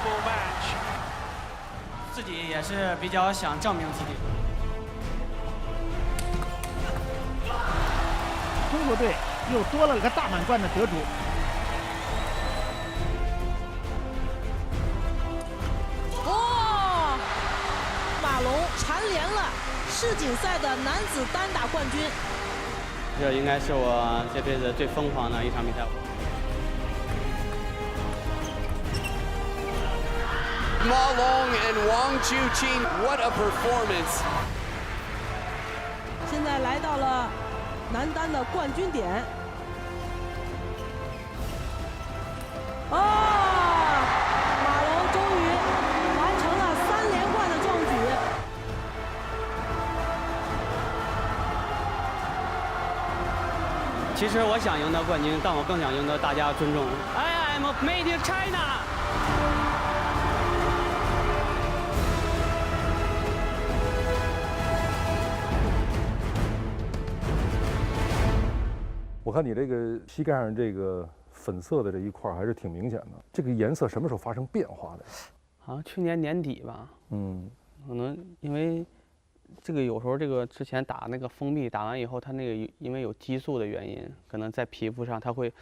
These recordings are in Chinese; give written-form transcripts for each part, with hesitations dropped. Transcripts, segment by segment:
incredible match. 自己也是比较想证明自己。中国队又多了个大满贯的得主。哇！马龙蝉联了世锦赛的男子单打冠军。这应该是我这辈子最疯狂的一场比赛。Ma Long and Wang Chuqin, what a performance! 现在来到了男单的冠军点。啊！马龙终于完成了3连冠的壮举。其实我想赢得冠军，但我更想赢得大家尊重。I am made in China。我看你这个膝盖上这个粉色的这一块还是挺明显的，这个颜色什么时候发生变化的？好像去年年底吧。可能因为这个有时候这个之前打那个蜂蜜打完以后，它那个因为有激素的原因，可能在皮肤上它会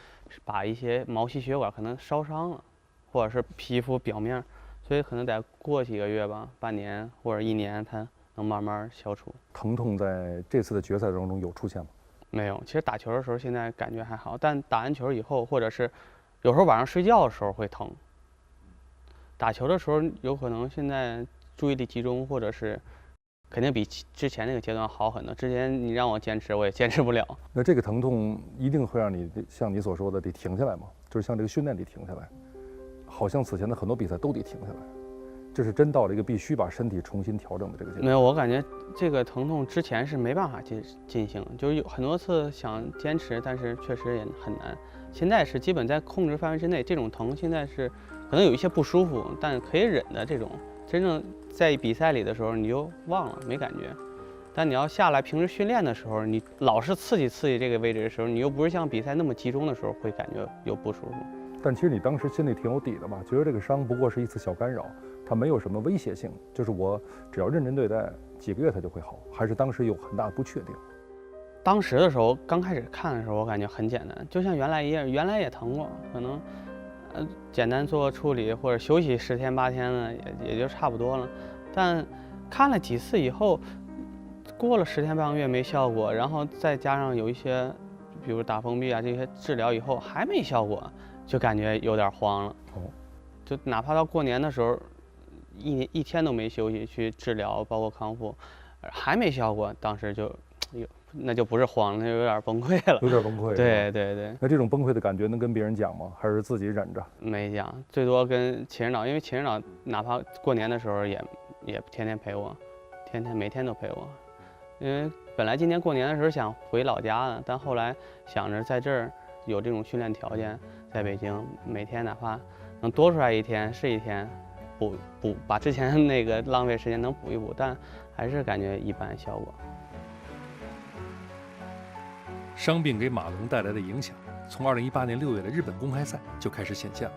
把一些毛细血管可能烧伤了，或者是皮肤表面，所以可能得过几个月吧，半年或者1年，它能慢慢消除。疼痛在这次的决赛当中有出现吗？没有，其实打球的时候现在感觉还好，但打完球以后，或者是有时候晚上睡觉的时候会疼。打球的时候有可能现在注意力集中，或者是肯定比之前那个阶段好很多。之前你让我坚持，我也坚持不了。那这个疼痛一定会让你像你所说的得停下来吗？就是像这个训练得停下来，好像此前的很多比赛都得停下来。这是真到了一个必须把身体重新调整的这个阶段。没有，我感觉这个疼痛之前是没办法进行，就是有很多次想坚持，但是确实也很难。现在是基本在控制范围之内，这种疼现在是可能有一些不舒服，但可以忍的这种。真正在比赛里的时候你就忘了，没感觉。但你要下来平时训练的时候，你老是刺激这个位置的时候，你又不是像比赛那么集中的时候，会感觉有不舒服。但其实你当时心里挺有底的吧？觉得这个伤不过是一次小干扰。它没有什么威胁性，就是我只要认真对待，几个月它就会好。还是当时有很大的不确定。当时的时候，刚开始看的时候，我感觉很简单，就像原来一样，原来也疼过，可能简单做处理或者休息10天8天的，也就差不多了。但看了几次以后，过了10天半个月没效果，然后再加上有一些，比如打封闭啊这些治疗以后还没效果，就感觉有点慌了。就哪怕到过年的时候，一天都没休息去治疗，包括康复，还没效果，当时就那就不是慌，那就有点崩溃了。有点崩溃。对对对。那这种崩溃的感觉能跟别人讲吗？还是自己忍着？没讲，最多跟秦指导，因为秦指导哪怕过年的时候也天天陪我，每天都陪我。因为本来今年过年的时候想回老家的，但后来想着在这儿有这种训练条件，在北京每天哪怕能多出来1天是1天，把之前那个浪费时间能补一补，但还是感觉一般效果。伤病给马龙带来的影响，从2018年6月的日本公开赛就开始显现了。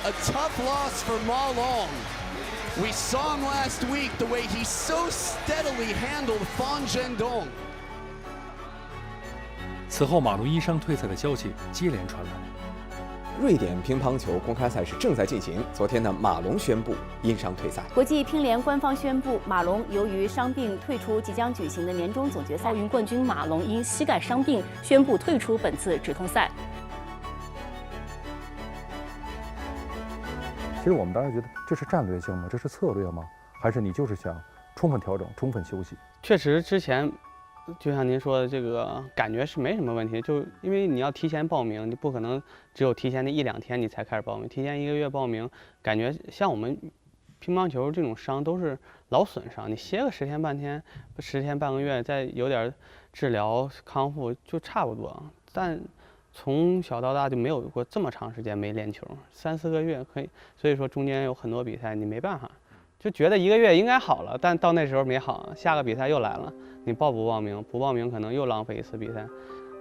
A tough loss for Ma Long. We saw him last week, the way he so steadily handled Fan Zhendong. 此后，马龙因伤退赛的消息接连传来。瑞典乒乓球公开赛是正在进行。昨天呢，马龙宣布因伤退赛。国际乒联官方宣布，马龙由于伤病退出即将举行的年终总决赛。奥运冠军马龙因膝盖伤病宣布退出本次止痛赛。其实我们当时觉得这是战略性吗？这是策略吗？还是你就是想充分调整、充分休息？确实，之前就像您说的，这个感觉是没什么问题，就因为你要提前报名，你不可能只有提前那1、2天你才开始报名，提前1个月报名，感觉像我们乒乓球这种伤都是劳损伤，你歇个10天半天、10天半个月，再有点治疗康复就差不多。但从小到大就没有过这么长时间没练球，3、4个月可以，所以说中间有很多比赛你没办法，就觉得1个月应该好了，但到那时候没好，下个比赛又来了，你报不报名？不报名可能又浪费一次比赛，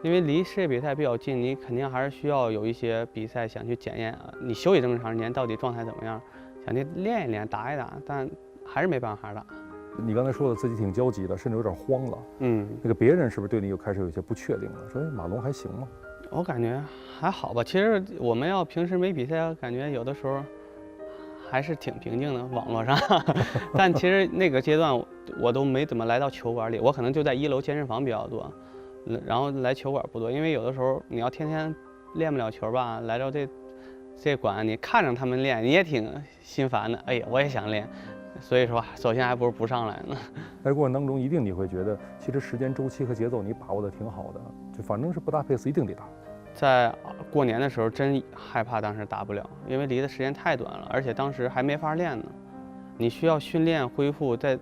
因为离世界比赛比较近，你肯定还是需要有一些比赛想去检验你休息这么长时间到底状态怎么样，想去练一练、打一打，但还是没办法打。你刚才说的自己挺焦急的，甚至有点慌了。那个别人是不是对你开始有一些不确定了？说马龙还行吗？我感觉还好吧。其实我们要平时没比赛，感觉有的时候还是挺平静的，网络上。但其实那个阶段我都没怎么来到球馆里，我可能就在1楼健身房比较多，然后来球馆不多，因为有的时候你要天天练不了球吧，来到这馆你看着他们练，你也挺心烦的。哎呀，我也想练。所以说，首先还不如不上来呢。在过程当中，一定你会觉得，其实时间周期和节奏你把握的挺好的，就反正是布达佩斯一定得打。在过年的时候，真害怕当时打不了，因为离的时间太短了，而且当时还没法练呢。你需要训练恢复，再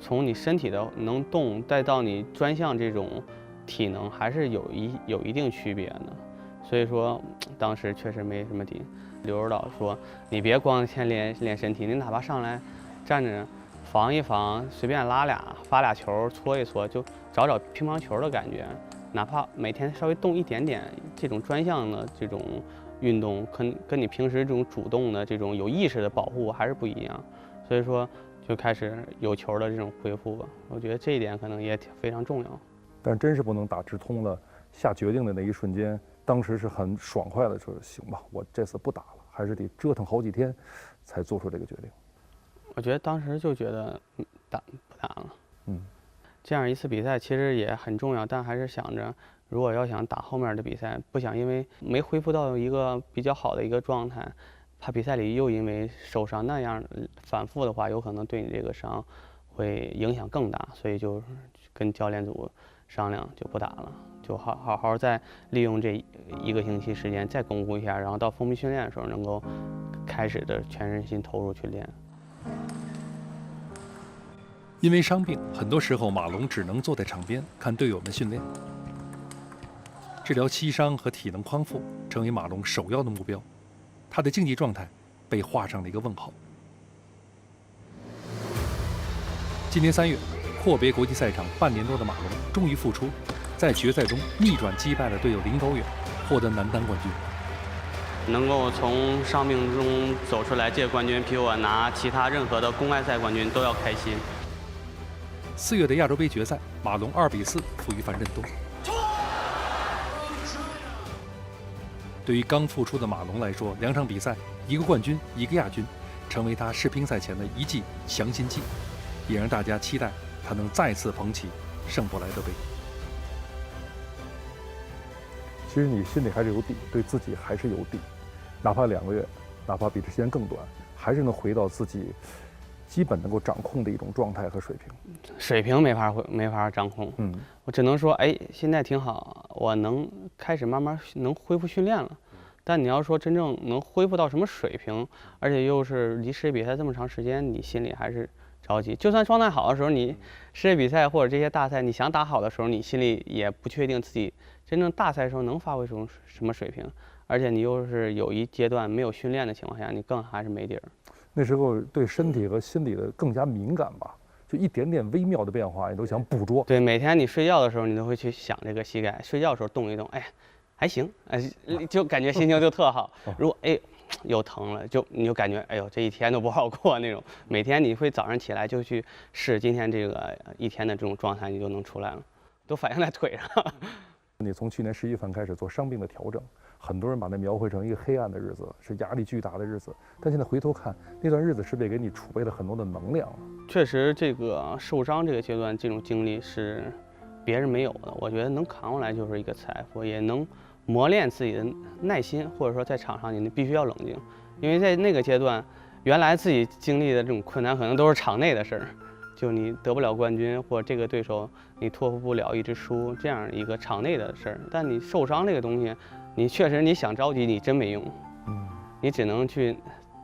从你身体的能动，再到你专项这种体能，还是有一定区别的。所以说，当时确实没什么底。刘指导说：“你别光先练身体，你哪怕上来。”站着防一防，随便拉发俩球，搓一搓，就找乒乓球的感觉。哪怕每天稍微动一点点，这种专项的这种运动，跟你平时这种主动的这种有意识的保护还是不一样。所以说，就开始有球的这种恢复吧。我觉得这一点可能也非常重要。但真是不能打直通了，下决定的那一瞬间，当时是很爽快的说：“行吧，我这次不打了，还是得折腾好几天，才做出这个决定。”我觉得当时就觉得不打了，这样一次比赛其实也很重要，但还是想着，如果要想打后面的比赛，不想因为没恢复到一个比较好的一个状态，怕比赛里又因为受伤，那样反复的话，有可能对你这个伤会影响更大，所以就跟教练组商量就不打了，就好好再利用这1个星期时间再巩固一下，然后到封闭训练的时候能够开始的全身心投入去练。因为伤病，很多时候马龙只能坐在场边看队友们训练。治疗膝伤和体能康复成为马龙首要的目标，他的竞技状态被画上了一个问号。今年3月，阔别国际赛场半年多的马龙终于复出，在决赛中逆转击败了队友林高远，获得男单冠军。能够从伤病中走出来，这个冠军比我拿其他任何的公开赛冠军都要开心。4月的亚洲杯决赛，马龙2比4负于樊振东。对于刚复出的马龙来说，2场比赛，1个冠军，1个亚军，成为他世乒赛前的一剂强心剂，也让大家期待他能再次捧起圣伯莱德杯。其实你心里还是有底，对自己还是有底，哪怕2个月，哪怕比这时间更短，还是能回到自己基本能够掌控的一种状态和水平。水平没法掌控，我只能说，哎，现在挺好，我能开始慢慢能恢复训练了。但你要说真正能恢复到什么水平，而且又是离世界比赛这么长时间，你心里还是着急。就算状态好的时候，你世界比赛或者这些大赛，你想打好的时候，你心里也不确定自己真正大赛时候能发挥出什么水平，而且你又是有一阶段没有训练的情况下，你更还是没底儿。那时候对身体和心理的更加敏感吧，就一点点微妙的变化，你都想捕捉。对，每天你睡觉的时候，你都会去想这个膝盖，睡觉的时候动一动，哎，还行，哎，就感觉心情就特好。如果哎又疼了，你就感觉哎呦这一天都不好过那种。每天你会早上起来就去试今天这个一天的这种状态，你就能出来了，都反映在腿上。你从去年11月份开始做伤病的调整，很多人把那描绘成一个黑暗的日子，是压力巨大的日子。但现在回头看，那段日子是不是也给你储备了很多的能量？确实，这个受伤这个阶段，这种经历是别人没有的。我觉得能扛过来就是一个财富，也能磨练自己的耐心，或者说在场上你必须要冷静，因为在那个阶段，原来自己经历的这种困难可能都是场内的事儿。就你得不了冠军，或者这个对手你托付不了，一直输，这样一个场内的事儿。但你受伤这个东西，你确实你想着急，你真没用。你只能去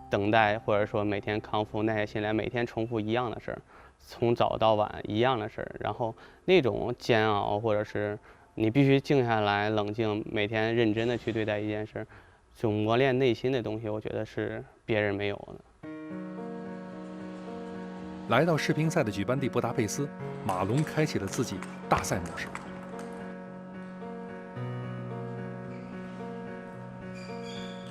等待，或者说每天康复，耐下心来，每天重复一样的事儿，从早到晚一样的事儿。然后那种煎熬或者是你必须静下来，冷静，每天认真的去对待一件事，就磨练内心的东西，我觉得是别人没有的。来到世乒赛的举办地布达佩斯，马龙开启了自己大赛模式。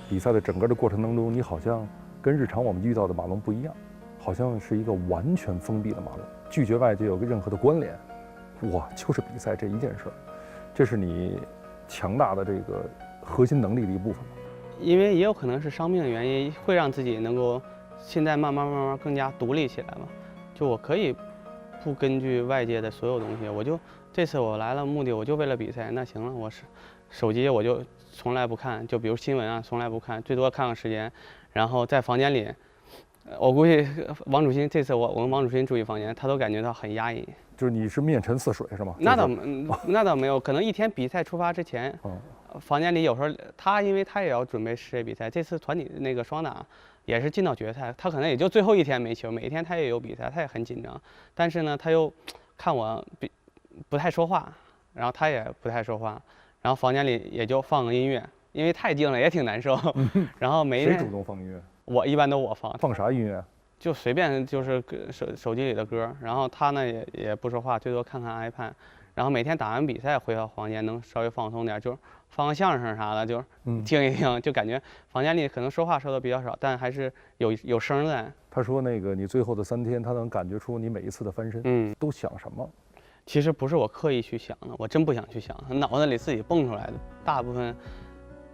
比赛的整个的过程当中，你好像跟日常我们遇到的马龙不一样，好像是一个完全封闭的马龙，拒绝外界有个任何的关联。我就是比赛这一件事儿，这是你强大的这个核心能力的一部分吗？因为也有可能是伤病的原因，会让自己能够现在慢慢更加独立起来吧。就我可以不根据外界的所有东西，我就这次我来了目的我就为了比赛，那行了，我是手机我就从来不看，就比如新闻啊从来不看，最多看看时间，然后在房间里，我估计王主席这次我跟王主席住一房间，他都感觉到很压抑。就是你是面沉似水是吗？那倒没有，可能一天比赛出发之前，房间里有时候他因为他也要准备世界比赛，这次团体那个双打也是进到决赛，他可能也就最后一天没球，每一天他也有比赛，他也很紧张，但是呢他又看我不太说话，然后他也不太说话，然后房间里也就放个音乐，因为太静了也挺难受，然后每一天谁主动放音乐？我一般都我放。放啥音乐？就随便就是手机里的歌，然后他呢也不说话，最多看看 iPad， 然后每天打完比赛回到房间能稍微放松点，就是放个相声啥的，就是听一听，就感觉房间里可能说话说的比较少，但还是有声在。他说那个你最后的3天，他能感觉出你每一次的翻身，都想什么？其实不是我刻意去想的，我真不想去想，脑子里自己蹦出来的，大部分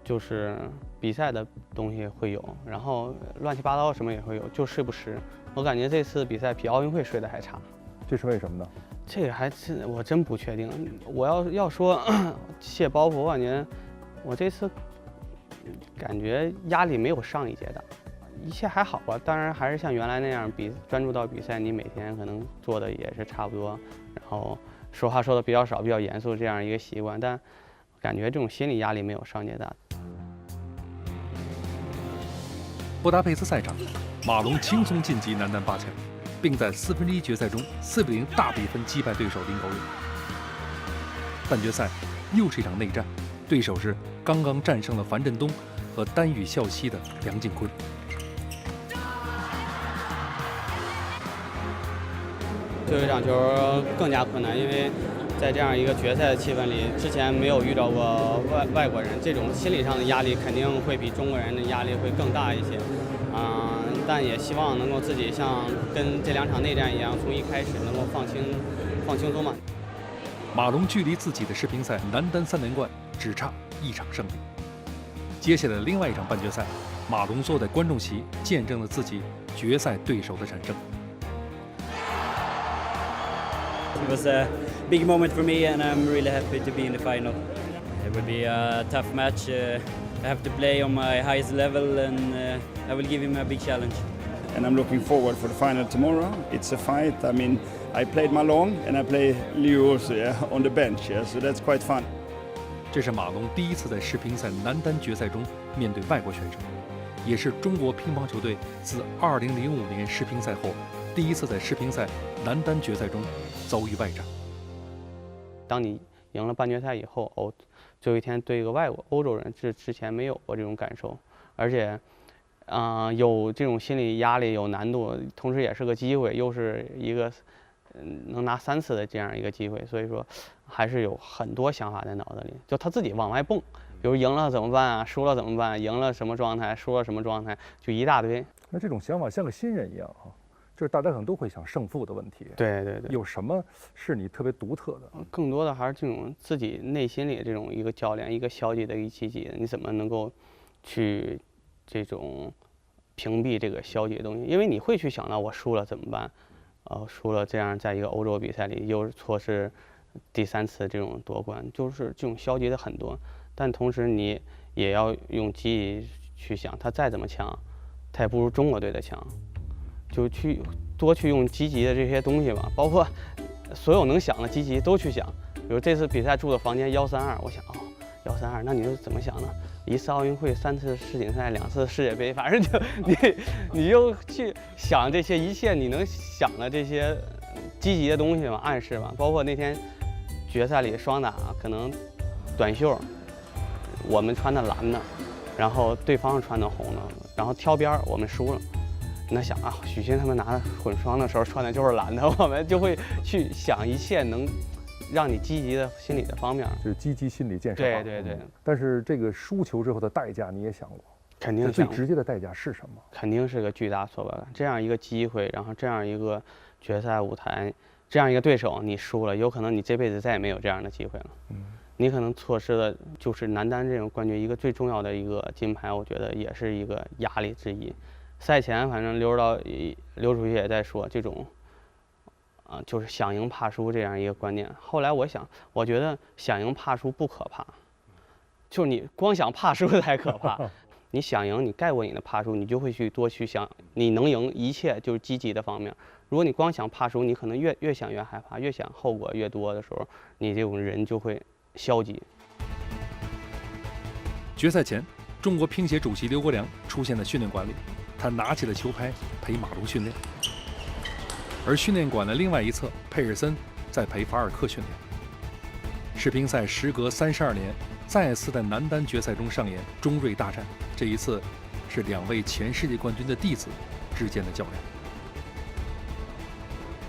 就是比赛的东西会有，然后乱七八糟什么也会有，就睡不实。我感觉这次比赛比奥运会睡得还差，这是为什么呢？这个还是我真不确定。我要说卸包袱，我感觉我这次感觉压力没有上一届大，一切还好吧。当然还是像原来那样专注到比赛，你每天可能做的也是差不多，然后说话说的比较少，比较严肃这样一个习惯，但感觉这种心理压力没有上届大。布达佩斯赛场，马龙轻松晋级男单8强，并在1/4决赛中4-0大比分击败对手林高远。半决赛又是一场内战，对手是刚刚战胜了樊振东和单羽孝西的梁靖昆。最后一场球更加困难，因为在这样一个决赛的气氛里，之前没有遇到过外国人，这种心理上的压力肯定会比中国人的压力会更大一些。但也希望能够自己像跟这2场内战一样，从一开始能够放轻松嘛。马龙距离自己的世乒赛男单3连冠只差1场胜利。接下来另外一场半决赛，马龙坐在观众席，见证了自己决赛对手的产生。It was a big moment for me, and I'm really happy to be in the final. It will be a tough match. I have to play on my highest level, and I will give him a big challenge. And I'm looking forward for the final tomorrow. It's a fight. I mean, I played Malone, and I play Liu also, on the bench, so that's quite fun. 这是马龙第一次在世乒赛男单决赛中面对外国选手，也是中国乒乓球队自2005年世乒赛后第一次在世乒赛男单决赛中遭遇外战。当你赢了半决赛以后，最后一天对一个欧洲人，之前没有过这种感受，而且，有这种心理压力，有难度，同时也是个机会，又是一个能拿3次的这样一个机会，所以说还是有很多想法在脑子里，就他自己往外蹦，比如赢了怎么办啊，输了怎么办，赢了什么状态，输了什么状态，就一大堆。那这种想法像个新人一样啊。就是大家可能都会想胜负的问题。对对对。有什么是你特别独特的？更多的还是这种自己内心里这种一个较量，一个消极的一个积极的，你怎么能够去这种屏蔽这个消极的东西？因为你会去想到我输了怎么办？输了这样在一个欧洲比赛里又错失第3次这种夺冠，就是这种消极的很多。但同时你也要用积极去想，他再怎么强，他也不如中国队的强。就多去用积极的这些东西吧，包括所有能想的积极都去想。比如这次比赛住的房间132，我想132，那你就怎么想呢？1次奥运会，3次世锦赛，2次世界杯，反正就你就去想这些一切你能想的这些积极的东西嘛，暗示嘛。包括那天决赛里双打可能短袖，我们穿的蓝的，然后对方穿的红的，然后挑边儿我们输了。那想啊，许昕他们拿混双的时候穿的就是蓝的，我们就会去想一切能让你积极的心理的方面，就是积极心理建设。对。但是这个输球之后的代价你也想过？肯定最直接的代价是什么？肯定是个巨大挫败感。这样一个机会，然后这样一个决赛舞台，这样一个对手你输了，有可能你这辈子再也没有这样的机会了。你可能错失了就是男单这种冠军一个最重要的一个金牌，我觉得也是一个压力之一。赛前反正刘主席也在说这种，就是想赢怕输这样一个观念。后来我觉得想赢怕输不可怕，就是你光想怕输才可怕。你想赢，你盖过你的怕输，你就会多去想你能赢，一切就是积极的方面。如果你光想怕输，你可能越想越害怕，越想后果越多的时候，你这种人就会消极。决赛前，中国乒协主席刘国梁出现在训练馆里，他拿起了球拍陪马龙训练，而训练馆的另外一侧，佩尔森在陪法尔克训练。世乒赛时隔32年，再次在男单决赛中上演中瑞大战。这一次是2位前世界冠军的弟子之间的较量。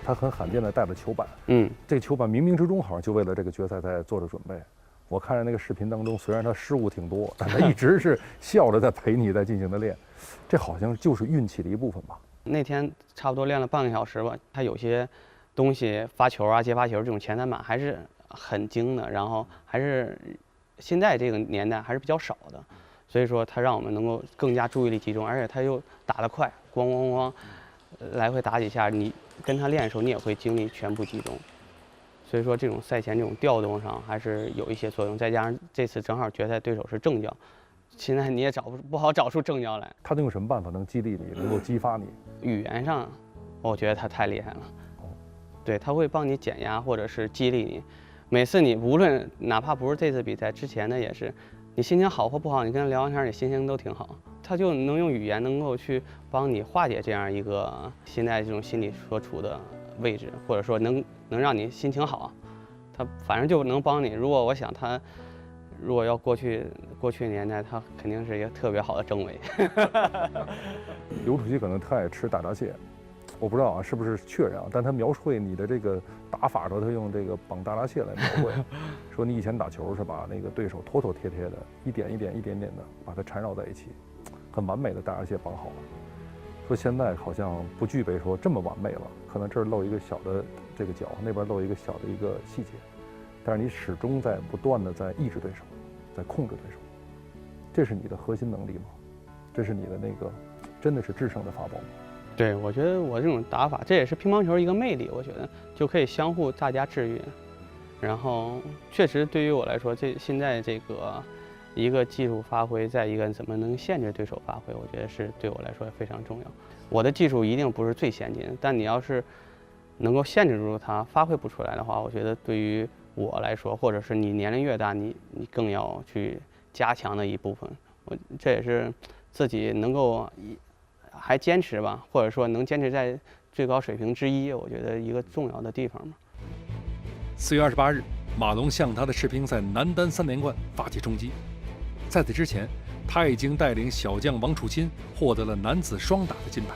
他很罕见的带了球板，这个球板冥冥之中好像就为了这个决赛在做着准备。我看着那个视频当中，虽然他失误挺多，但他一直是笑着在陪你在进行的练，这好像就是运气的一部分吧。那天差不多练了半个小时吧，他有些东西发球啊、接发球这种前三板还是很精的，然后还是现在这个年代还是比较少的，所以说他让我们能够更加注意力集中，而且他又打得快，咣咣咣，来回打几下，你跟他练的时候你也会精力全部集中。所以说这种赛前这种调动上还是有一些作用，再加上这次正好决赛对手是正将，现在你也不好找出正将来。他能用什么办法能激励你，能够激发你？语言上，我觉得他太厉害了。对，他会帮你减压或者是激励你。每次你无论哪怕不是这次比赛之前的也是，你心情好或不好，你跟他聊完天，你心情都挺好。他就能用语言能够去帮你化解这样一个现在这种心理所处的位置，或者说能让你心情好，他反正就能帮你。如果我想他，如果要过去年代，他肯定是一个特别好的政委。刘主席可能特爱吃大闸蟹，我不知道啊是不是确认啊，但他描绘你的这个打法的时候，他用这个绑大闸蟹来描绘，说你以前打球是把那个对手妥妥帖帖的，一点一点的把它缠绕在一起，很完美的大闸蟹绑好了。说现在好像不具备说这么完美了，可能这儿露一个小的这个角，那边露一个小的一个细节，但是你始终在不断的在抑制对手，在控制对手，这是你的核心能力吗？这是你的那个真的是制胜的法宝吗？对，我觉得我这种打法，这也是乒乓球一个魅力，我觉得就可以相互大家制约。然后确实对于我来说，现在这个一个技术发挥，再一个怎么能限制对手发挥，我觉得是对我来说非常重要。我的技术一定不是最先进的，但你要是能够限制住它，发挥不出来的话，我觉得对于我来说，或者是你年龄越大，你更要去加强的一部分。这也是自己能够还坚持吧，或者说能坚持在最高水平之一，我觉得一个重要的地方嘛。4月28日，马龙向他的世乒赛男单3连冠发起冲击。在此之前，他已经带领小将王楚钦获得了男子双打的金牌。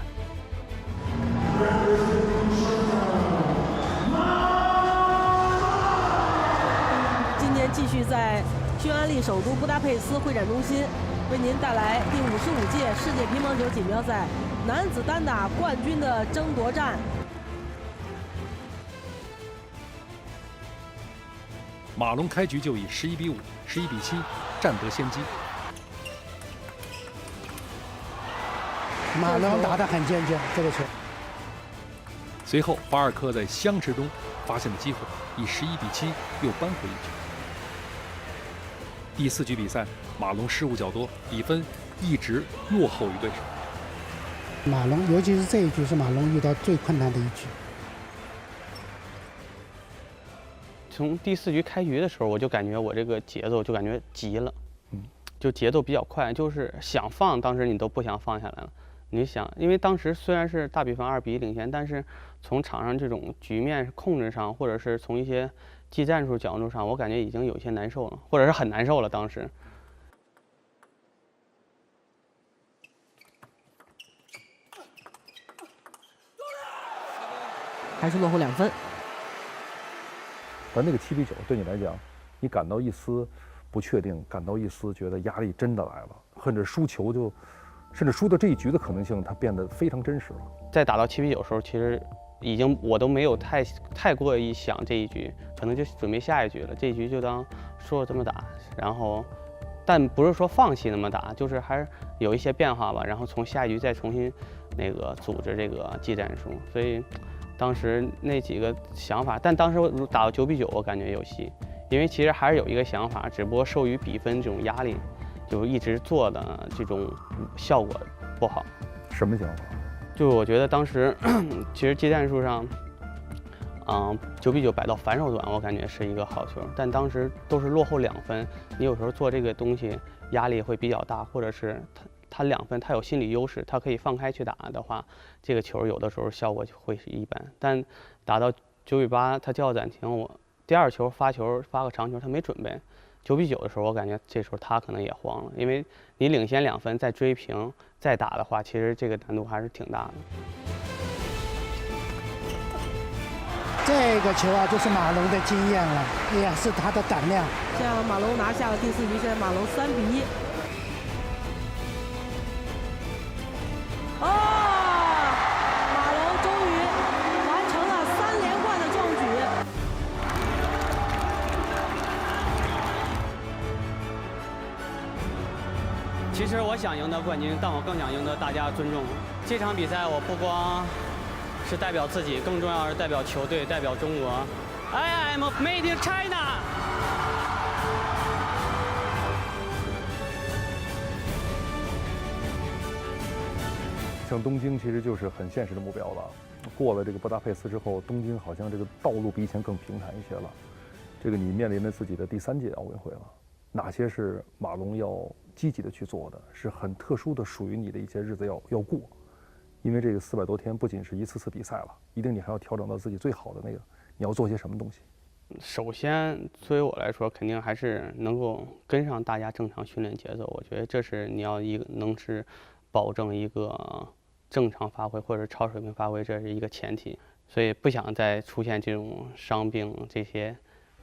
今天继续在匈牙利首都布达佩斯会展中心为您带来第55届世界乒乓球锦标赛男子单打冠军的争夺战。马龙开局就以11比5、11比7占得先机。马龙打得很坚决，这个球。随后，法尔科在相持中发现了机会，以11比7又扳回一局。第4局比赛，马龙失误较多，比分一直落后于对手。马龙，尤其是这一局是马龙遇到最困难的一局。从第4局开局的时候，我就感觉我这个节奏就感觉急了，就节奏比较快，就是想放，当时你都不想放下来了。你想，因为当时虽然是大比分2-1领先，但是从场上这种局面控制上，或者是从一些技战术角度上，我感觉已经有些难受了，或者是很难受了。当时。还是落后2分。但那个7比9对你来讲，你感到一丝不确定，感到一丝觉得压力真的来了，甚至输球就，甚至输的这一局的可能性，它变得非常真实了。在打到7比9的时候，其实已经我都没有太过于想这一局，可能就准备下一局了。这一局就当说了这么打，然后，但不是说放弃那么打，就是还是有一些变化吧。然后从下一局再重新那个组织这个技战术，所以。当时那几个想法，但当时打到9比9，我感觉有戏，因为其实还是有一个想法，只不过受于比分这种压力，就一直做的这种效果不好。什么想法？就我觉得当时其实技战术上，9比9摆到反手短，我感觉是一个好球，但当时都是落后2分，你有时候做这个东西压力会比较大，或者是他2分，他有心理优势，他可以放开去打的话，这个球有的时候效果就会是一般。但打到9比8，他叫暂停，我第2球发个长球，他没准备。9比9的时候，我感觉这时候他可能也慌了，因为你领先2分再追平再打的话，其实这个难度还是挺大的。这个球啊，就是马龙的经验了，也是他的胆量。这样马龙拿下了第4局，现在马龙3比1。马龙终于完成了3连冠的壮举。其实我想赢得冠军，但我更想赢得大家尊重。这场比赛我不光是代表自己，更重要是代表球队，代表中国。I am made in China。像东京其实就是很现实的目标了。过了这个布达佩斯之后，东京好像这个道路比以前更平坦一些了。这个你面临着自己的第3届奥运会了，哪些是马龙要积极的去做的，是很特殊的属于你的一些日子要过。因为这个400多天不仅是一次次比赛了，一定你还要调整到自己最好的那个，你要做些什么东西。首先，作为我来说，肯定还是能够跟上大家正常训练节奏。我觉得这是你要能是保证一个正常发挥或者超水平发挥，这是一个前提。所以不想再出现这种伤病、这些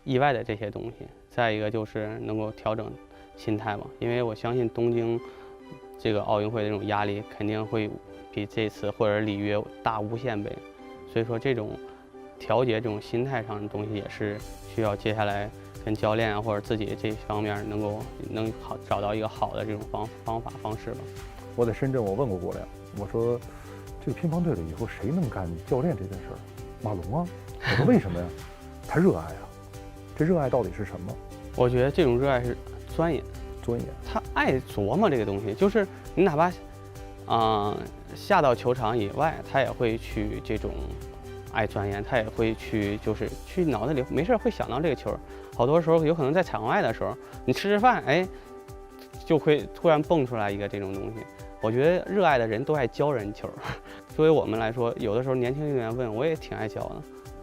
意外的这些东西。再一个就是能够调整心态嘛，因为我相信东京这个奥运会的这种压力肯定会比这次或者里约大无限倍。所以说这种调节这种心态上的东西也是需要接下来跟教练啊或者自己这方面能好找到一个好的这种方式吧。我在深圳，我问过郭亮，我说这个乒乓队里以后谁能干教练这件事儿？马龙啊！我说为什么呀？他热爱啊！这热爱到底是什么？我觉得这种热爱是钻研，他爱琢磨这个东西，就是你哪怕下到球场以外，他也会去这种爱钻研，他也会去就是去脑子里没事会想到这个球。好多时候有可能在场外的时候，你吃饭，哎，就会突然蹦出来一个这种东西。我觉得热爱的人都爱教人球。作为我们来说，有的时候年轻运动员问我也挺爱教的，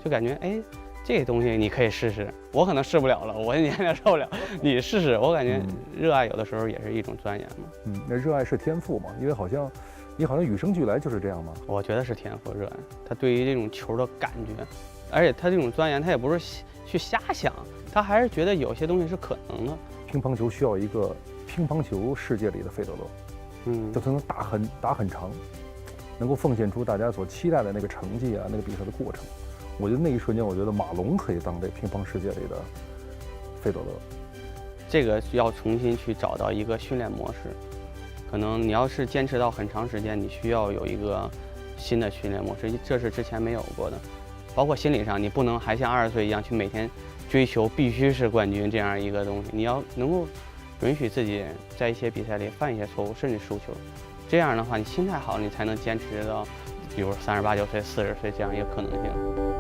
就感觉哎，这个东西你可以试试，我可能试不了了，我年龄受不了，你试试。我感觉热爱有的时候也是一种钻研嘛。那热爱是天赋嘛？因为你好像与生俱来就是这样吗？我觉得是天赋热爱，他对于这种球的感觉，而且他这种钻研，他也不是去瞎想，他还是觉得有些东西是可能的。乒乓球需要一个乒乓球世界里的费德勒，就他能打很长，能够奉献出大家所期待的那个成绩啊，那个比赛的过程。我觉得那一瞬间，我觉得马龙可以当这乒乓世界里的费德勒。这个要重新去找到一个训练模式，可能你要是坚持到很长时间，你需要有一个新的训练模式，这是之前没有过的。包括心理上，你不能还像20岁一样去每天追求必须是冠军这样一个东西，你要能够允许自己在一些比赛里犯一些错误，甚至输球。这样的话，你心态好，你才能坚持到，比如38、9岁、40岁这样一个可能性。